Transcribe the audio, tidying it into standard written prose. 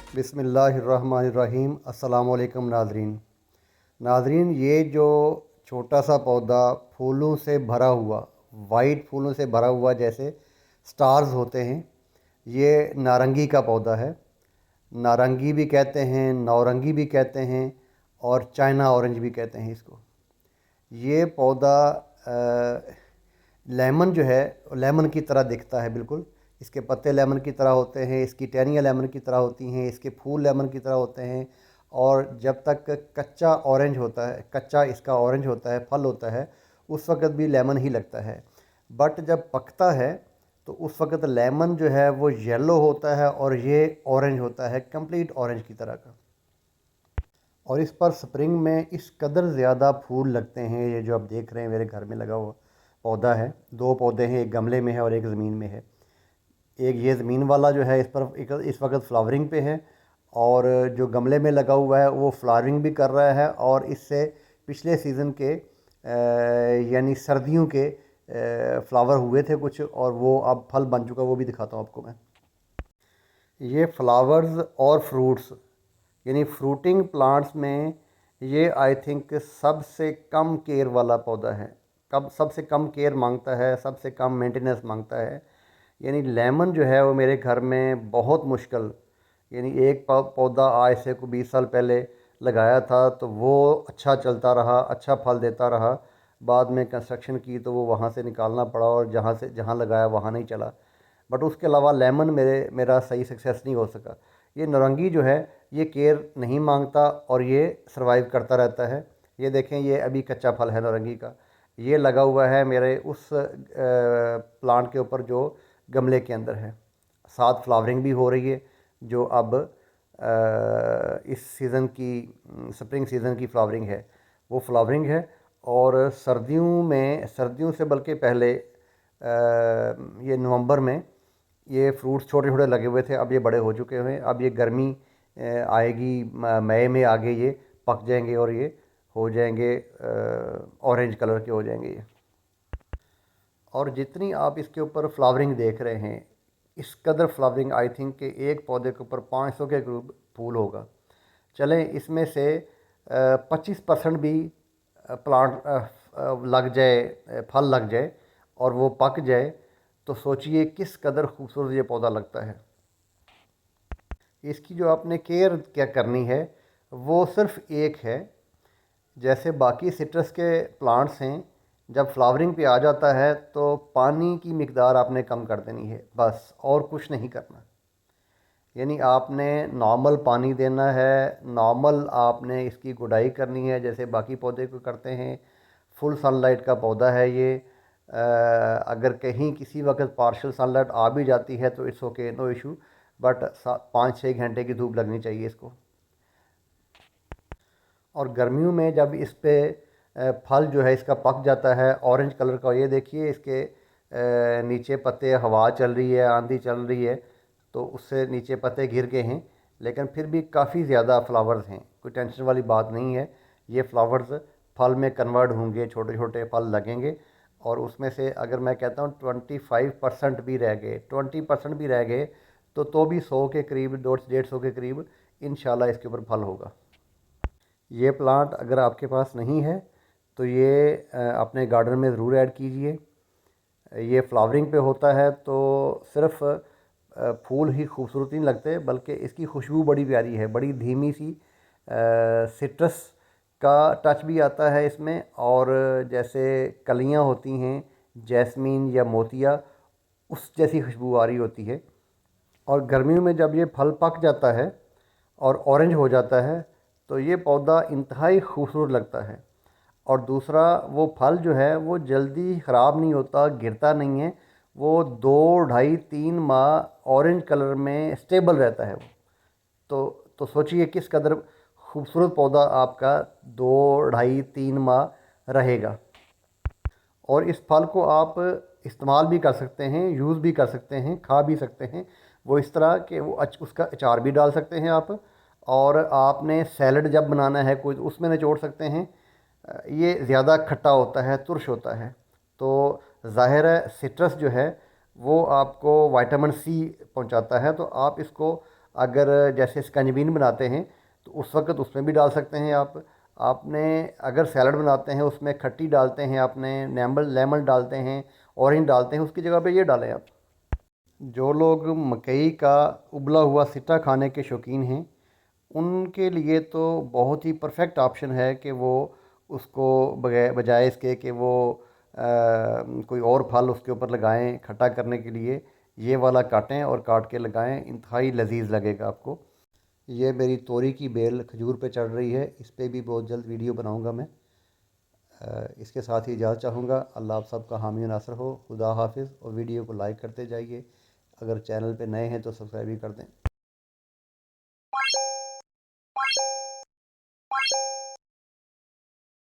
बिस्मिल्लाहिर्रहमानिर्रहीम। अस्सलामुअलैकुम नाज़रीन, ये जो छोटा सा पौधा फूलों से भरा हुआ, वाइट फूलों से भरा हुआ जैसे स्टार्स होते हैं, ये नारंगी का पौधा है। नारंगी भी कहते हैं, नौरंगी भी कहते हैं और चाइना ऑरेंज भी कहते हैं इसको। ये पौधा लेमन जो है, लेमन की तरह दिखता है बिल्कुल। इसके पत्ते लेमन की तरह होते हैं, इसकी टहनियाँ लेमन की तरह होती हैं, इसके फूल लेमन की तरह होते हैं। और जब तक कच्चा ऑरेंज होता है, कच्चा इसका ऑरेंज होता है, फल होता है, उस वक़्त भी लेमन ही लगता है। बट जब पकता है तो उस वक़्त लेमन जो है वो येलो होता है और ये ऑरेंज होता है, कंप्लीट ऑरेंज की तरह का। और इस पर स्प्रिंग में इस कदर ज़्यादा फूल लगते हैं। ये जो आप देख रहे हैं मेरे घर में लगा हुआ पौधा है, दो पौधे हैं, एक गमले में है और एक ज़मीन में है। एक ये ज़मीन वाला जो है इस पर इस वक्त फ्लावरिंग पे है, और जो गमले में लगा हुआ है वो फ्लावरिंग भी कर रहा है। और इससे पिछले सीज़न के यानी सर्दियों के फ्लावर हुए थे कुछ, और वो अब फल बन चुका, वो भी दिखाता हूँ आपको मैं। ये फ्लावर्स और फ्रूट्स यानी फ्रूटिंग प्लांट्स में ये आई थिंक सबसे कम केयर वाला पौधा है। कब सबसे कम केयर मांगता है, सबसे कम मेंटेनेंस मांगता है। यानी लेमन जो है वो मेरे घर में बहुत मुश्किल, यानी एक पौधा आज से को 20 साल पहले लगाया था तो वो अच्छा चलता रहा, अच्छा फल देता रहा। बाद में कंस्ट्रक्शन की तो वो वहाँ से निकालना पड़ा और जहाँ लगाया वहाँ नहीं चला। बट उसके अलावा लेमन मेरा सही सक्सेस नहीं हो सका। ये नारंगी जो है ये केयर नहीं मांगता और ये सरवाइव करता रहता है। ये देखें, ये अभी कच्चा फल है नारंगी का, ये लगा हुआ है मेरे उस प्लांट के ऊपर जो गमले के अंदर है। साथ फ्लावरिंग भी हो रही है, जो अब इस सीज़न की स्प्रिंग सीज़न की फ्लावरिंग है, वो फ्लावरिंग है। और सर्दियों से बल्कि पहले ये नवंबर में ये फ्रूट्स छोटे छोटे लगे हुए थे, अब ये बड़े हो चुके हैं। अब ये गर्मी आएगी, मई में आगे ये पक जाएंगे और ये हो जाएंगे, ऑरेंज कलर के हो जाएंगे ये। और जितनी आप इसके ऊपर फ्लावरिंग देख रहे हैं, इस कदर फ्लावरिंग आई थिंक कि एक पौधे के ऊपर 500 के करीब फूल होगा। चलें इसमें से 25% भी प्लांट लग जाए, फल लग जाए और वो पक जाए, तो सोचिए किस कदर खूबसूरत ये पौधा लगता है। इसकी जो आपने केयर क्या करनी है वो सिर्फ़ एक है। जैसे बाकी सिट्रस के प्लांट्स हैं, जब फ्लावरिंग पे आ जाता है तो पानी की मिकदार आपने कम कर देनी है, बस, और कुछ नहीं करना। यानी आपने नॉर्मल पानी देना है, नॉर्मल आपने इसकी गुडाई करनी है जैसे बाकी पौधे को करते हैं। फुल सनलाइट का पौधा है ये। अगर कहीं किसी वक्त पार्शियल सनलाइट आ भी जाती है तो it's okay, no issue. But 5-6 घंटे की धूप लगनी चाहिए इसको। और गर्मियों में जब इस पे फल जो है इसका पक जाता है ऑरेंज कलर का, ये देखिए इसके नीचे पत्ते, हवा चल रही है, आंधी चल रही है तो उससे नीचे पत्ते गिर गए हैं, लेकिन फिर भी काफ़ी ज़्यादा फ्लावर्स हैं, कोई टेंशन वाली बात नहीं है। ये फ्लावर्स फल में कन्वर्ट होंगे, छोटे छोटे फल लगेंगे। और उसमें से अगर मैं कहता हूँ 25% भी रह गए, 20% भी रह गए, तो भी 100 के करीब, 150 के करीब इंशाल्लाह इसके ऊपर फल होगा। ये प्लांट अगर आपके पास नहीं है तो ये अपने गार्डन में ज़रूर ऐड कीजिए। ये फ्लावरिंग पे होता है तो सिर्फ़ फूल ही खूबसूरत नहीं लगते, बल्कि इसकी खुशबू बड़ी प्यारी है, बड़ी धीमी सी सिट्रस का टच भी आता है इसमें। और जैसे कलियां होती हैं जैस्मीन या मोतिया, उस जैसी खुशबू आ रही होती है। और गर्मियों में जब ये फल पक जाता है और ऑरेंज हो जाता है तो ये पौधा इंतहाई खूबसूरत लगता है। और दूसरा, वो फल जो है वो जल्दी ख़राब नहीं होता, गिरता नहीं है, वो 2, 2.5, 3 माह ऑरेंज कलर में स्टेबल रहता है वो। तो सोचिए किस कदर खूबसूरत पौधा आपका 2, 2.5, 3 माह रहेगा। और इस फल को आप इस्तेमाल भी कर सकते हैं, यूज़ भी कर सकते हैं, खा भी सकते हैं। वो इस तरह कि वो उसका अचार भी डाल सकते हैं आप, और आपने सैलड जब बनाना है कोई उसमें निचोड़ सकते हैं। ये ज़्यादा खट्टा होता है, तुरश होता है, तो ज़ाहिर है सिट्रस जो है वो आपको विटामिन सी पहुंचाता है, तो आप इसको अगर जैसे स्कंजबीन बनाते हैं तो उस वक्त उसमें भी डाल सकते हैं आप। आपने अगर सैलड बनाते हैं उसमें खट्टी डालते हैं, आपने लेमन लेमन डालते हैं, ऑरेंज डालते हैं, उसकी जगह पे ये डालें आप। जो लोग मकई का उबला हुआ सिट्टा खाने के शौकीन हैं उनके लिए तो बहुत ही परफेक्ट ऑप्शन है कि वो उसको बजाय इसके कि वो कोई और फल उसके ऊपर लगाएं खट्टा करने के लिए, ये वाला काटें और काट के लगाएं, इंतहाई लजीज लगेगा आपको। ये मेरी तोरी की बेल खजूर पे चढ़ रही है, इस पे भी बहुत जल्द वीडियो बनाऊंगा मैं। इसके साथ ही इजाज़त चाहूँगा। अल्लाह आप सबका हामी और नासर हो। खुदा हाफिज़। और वीडियो को लाइक करते जाइए, अगर चैनल पे नए हैं तो सब्सक्राइब भी कर दें।